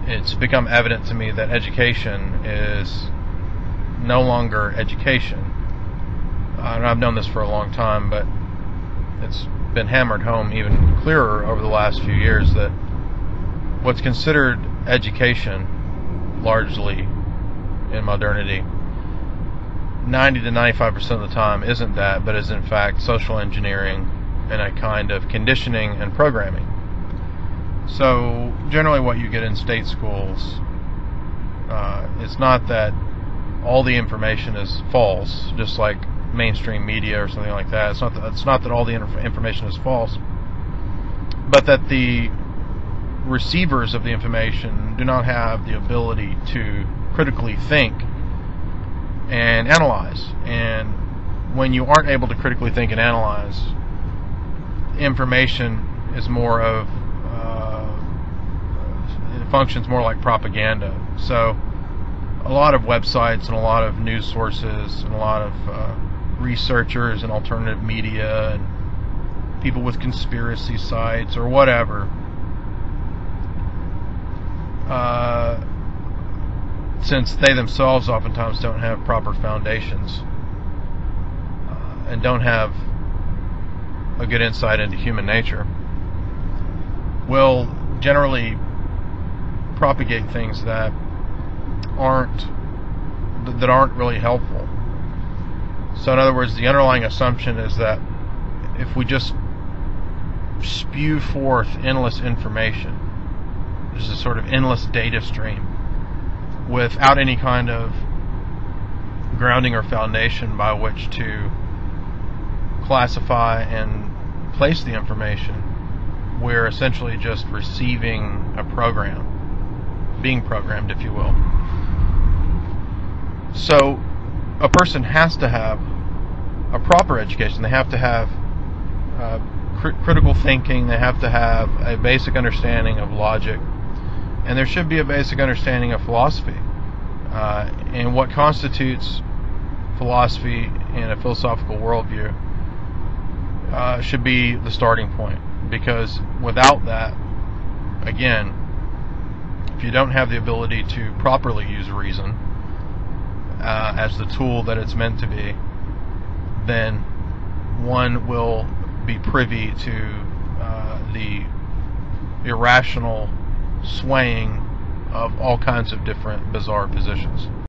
it's become evident to me that education is no longer education. And I've known this for a long time, but it's been hammered home even clearer over the last few years that what's considered education, largely in modernity, 90 to 95% of the time isn't that, but is in fact social engineering and a kind of conditioning and programming. So generally what you get in state schools, it's not that all the information is false, just like mainstream media or something like that. It's not that all the information is false, but that the receivers of the information do not have the ability to critically think and analyze. And when you aren't able to critically think and analyze, information is more of it functions more like propaganda. So a lot of websites and a lot of news sources and a lot of researchers and alternative media and people with conspiracy sites or whatever, since they themselves oftentimes don't have proper foundations and don't have a good insight into human nature, will generally propagate things that aren't really helpful. So in other words, the underlying assumption is that if we just spew forth endless information, there's a sort of endless data stream without any kind of grounding or foundation by which to classify and place the information, we're essentially just receiving a program, being programmed, if you will. So a person has to have a proper education. They have to have critical thinking. They have to have a basic understanding of logic, and there should be a basic understanding of philosophy. And what constitutes philosophy and a philosophical worldview should be the starting point, because without that, again, if you don't have the ability to properly use reason as the tool that it's meant to be, then one will be privy to the irrational swaying of all kinds of different bizarre positions.